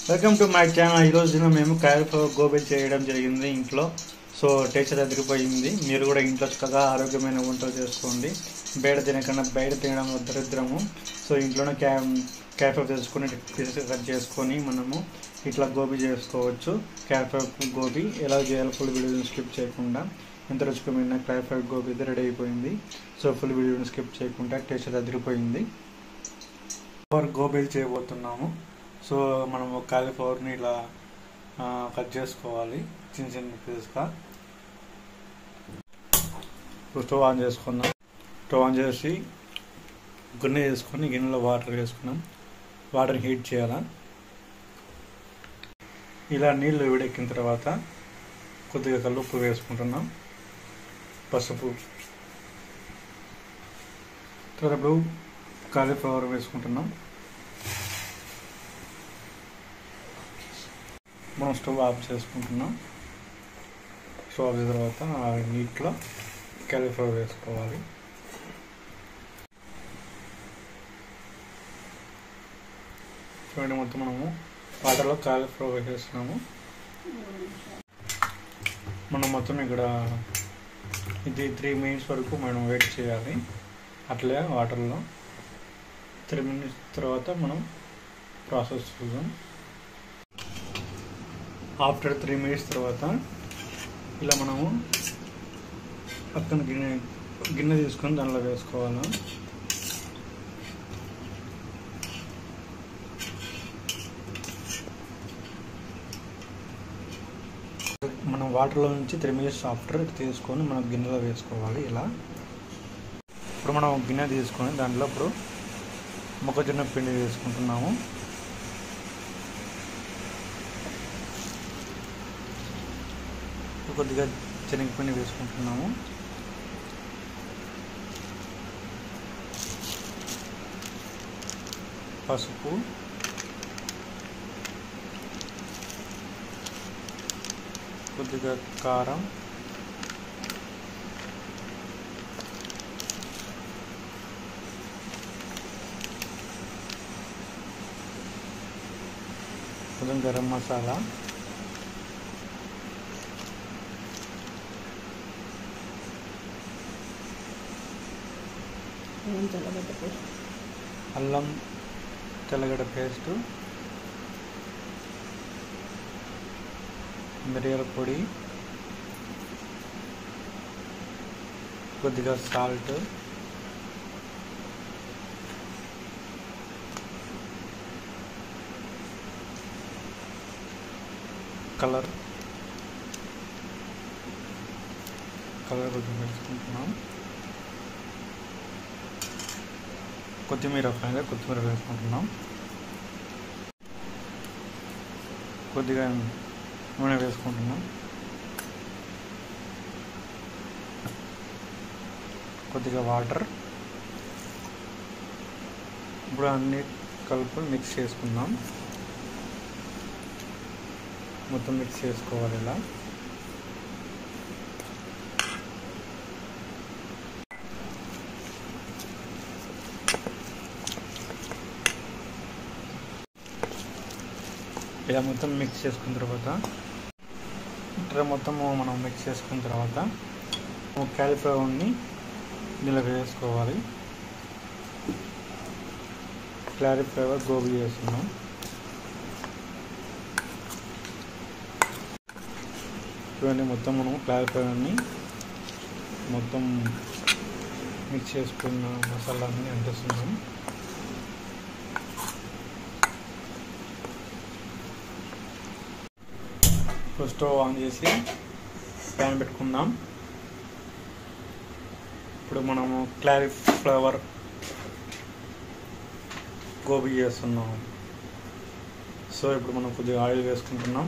Welcome to my channel. ఈరోజు దిన మేము క్యాలీఫ్లవర్ గోబీలు చేయడం జరిగింది ఇంట్లో. సో టేస్ట్ అదిరిపోయింది. మీరు కూడా ఇంట్లో చక్కగా ఆరోగ్యమైన వంటలు చేసుకోండి. బయట తినకన్నా బయట తినడం దరిద్రము. సో ఇంట్లోనే క్యాలీఫ్లవర్ చేసుకుని పీసెస్ కట్ చేసుకొని మనము ఇట్లా గోబీ చేసుకోవచ్చు. క్యాలీఫ్లవర్ గోబీ ఎలా చేయాలో ఫుల్ వీడియోని స్కిప్ చేయకుండా ఎంత రుచికరమైన క్యాలీఫ్లవర్ గోబీ అయితే రెడీ అయిపోయింది. సో ఫుల్ వీడియోని స్కిప్ చేయకుండా టేస్ట్ అదిరిపోయింది. గోబీలు చేయబోతున్నాము. సో మనము కాలీఫ్లవర్ని ఇలా కట్ చేసుకోవాలి చిన్న చిన్న పీసెస్గా. స్టవ్ ఆన్ చేసుకున్నాం. స్టవ్ ఆన్ చేసి గిన్నె వేసుకొని గిన్నెలో వాటర్ వేసుకున్నాం. వాటర్ హీట్ చేయాలా. ఇలా నీళ్ళు వేడెక్కిన తర్వాత కొద్దిగా కల్లుప్పు వేసుకుంటున్నాం, పసుపు, తర్వాత కాలీఫ్లవర్ వేసుకుంటున్నాం. మనం స్టవ్ ఆఫ్ చేసుకుంటున్నాం. స్టవ్ ఆఫ్ చేసిన తర్వాత నీటిలో కాలీఫ్లవర్ వేసుకోవాలి. చూడండి, మొత్తం మనము వాటర్లో కాలీఫ్లవర్ వేసేస్తున్నాము. మనం మొత్తం ఇక్కడ ఇది 3 minutes వరకు మనం వెయిట్ చేయాలి. అట్లే వాటర్లో 3 minutes తర్వాత మనం ప్రాసెస్ చూద్దాం. ఆఫ్టర్ 3 minutes తర్వాత ఇలా మనము పక్కన గిన్నె తీసుకొని దానిలో వేసుకోవాలి. మనం వాటర్లో నుంచి 3 minutes ఆఫ్టర్ తీసుకొని మనం గిన్నెలో వేసుకోవాలి. ఇలా ఇప్పుడు మనం గిన్నె తీసుకొని దాంట్లో ఇప్పుడు మొక్కజొన్న పిండి వేసుకుంటున్నాము. కొద్దిగా శనగపిండి వేసుకుంటున్నాము. పసుపు, కొద్దిగా కారం, కొంచెం గరం మసాలా, అల్లం తెల్లగడ్డ పేస్ట్, మిరియాల పొడి, కొద్దిగా సాల్ట్, కలర్ కొద్దిగా వేసుకుంటున్నాం. కొత్తిమీర వేసుకుంటున్నాం. కొద్దిగా నూనె వేసుకుంటున్నాం. కొద్దిగా వాటర్. ఇప్పుడు అన్ని కలుపు మిక్స్ చేసుకుందాం. మొత్తం మిక్స్ చేసుకోవాలి. ఇలా మొత్తం మిక్స్ చేసుకున్న తర్వాత మనం మిక్స్ చేసుకున్న తర్వాత కాలీఫ్లవర్ని ఇందులో వేసుకోవాలి. కాలీఫ్లవర్ గోబీ వేస్తున్నాం. చూడండి, మొత్తం మనం కాలీఫ్లవర్ని మొత్తం మిక్స్ చేసుకున్న మసాలాన్ని అంటిస్తున్నాం. ఇప్పుడు స్టవ్ ఆన్ చేసి ప్యాన్ పెట్టుకుందాం. ఇప్పుడు మనము కాలీఫ్లవర్ గోబీ చేస్తున్నాం. సో ఇప్పుడు మనం కొద్దిగా ఆయిల్ వేసుకుంటున్నాం.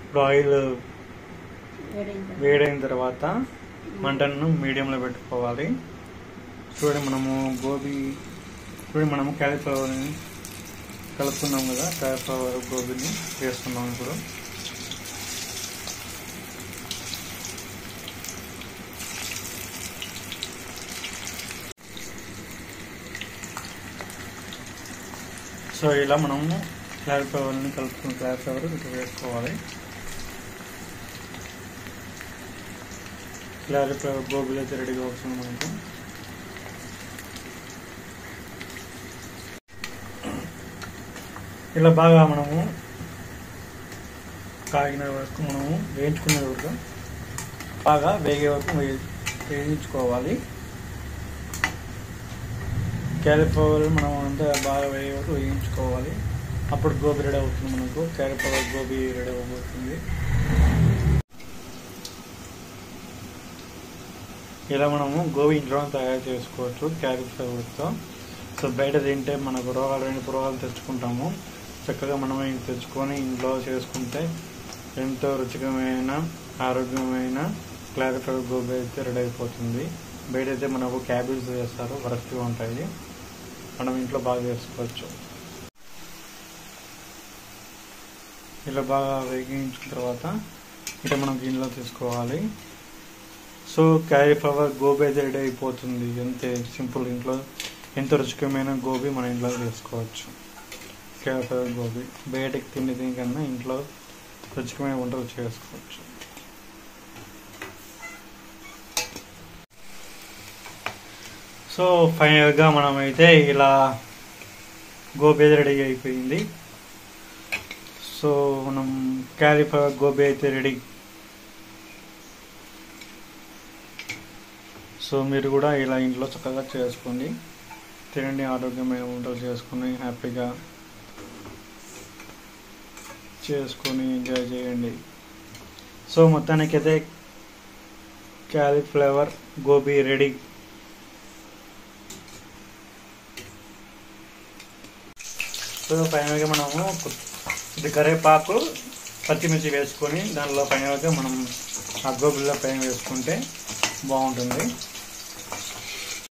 ఇప్పుడు ఆయిల్ వేడైన తర్వాత మంటను మీడియంలో పెట్టుకోవాలి. చూడండి, మనము కాలీఫ్లవర్ని కలుపుతున్నాం కదా, కాలీఫ్లవర్ గోబీని వేస్తున్నాం. ఇప్పుడు సో ఇలా మనము క్యాలీఫ్లవర్ని కలుపుకున్న క్యాలీఫ్లవర్ ఇట్లా వేసుకోవాలి. క్యాలీఫ్లవర్ గోబీలు అయితే రెడీగా వస్తుంది మనకు. ఇలా బాగా మనము కాగిన వరకు మనము వేయించుకునే వరకు బాగా వేగే వరకు వేయించుకోవాలి. క్యాలీఫ్లవర్ మనం అంతా బాగా వేగే వరకు వేయించుకోవాలి. అప్పుడు గోబీ రెడీ అవుతుంది మనకు. క్యాలీఫ్లవర్ గోబీ రెడీ అవ్వబోతుంది. ఇలా మనము గోబీ ఇంట్లో తయారు చేసుకోవచ్చు క్యాలీఫ్లవర్తో. సో బయట తింటే మనకు రోగాలు తెచ్చుకుంటాము. చక్కగా మనమే తెచ్చుకొని ఇంట్లో చేసుకుంటే ఎంతో రుచికరమైన ఆరోగ్యమైన క్యాలీఫ్లవర్ గోబీ అయితే రెడీ అయిపోతుంది. బయట అయితే మనకు క్యాబేజ్ వేస్తారు, వరస్ట్గా ఉంటాయి. మనం ఇంట్లో బాగా చేసుకోవచ్చు. ఇలా బాగా వేగించుకున్న తర్వాత ఇట్లా మనం గిన్నెలో తీసుకోవాలి. సో క్యాలీఫ్లవర్ గోబీ అయితే రెడీ అయిపోతుంది. అంతే సింపుల్. ఇంట్లో ఎంతో రుచికరమైన గోబీ మన ఇంట్లో చేసుకోవచ్చు. క్యాలీఫ్లవర్ గోబీ బయటకి తిండి కన్నా ఇంట్లో రుచికరమైన వంటలు చేసుకోవచ్చు. సో ఫైనల్గా మనమైతే ఇలా గోబీ రెడీ అయిపోయింది. సో మనం క్యాలీఫ్లవర్ గోబీ అయితే రెడీ. సో మీరు కూడా ఇలా ఇంట్లో చక్కగా చేసుకోండి, తినండి, ఆరోగ్యమైన వంటలు చేసుకొని హ్యాపీగా చేసుకొని ఎంజాయ్ చేయండి. సో మొత్తానికైతే క్యాలీఫ్లవర్ గోబీ రెడీ. సో ఫైనల్గా మనము ఇది కరివేపాకు పచ్చిమిర్చి వేసుకొని దానిలో ఫైనల్గా మనం ఆ గోబీలో పైన వేసుకుంటే బాగుంటుంది.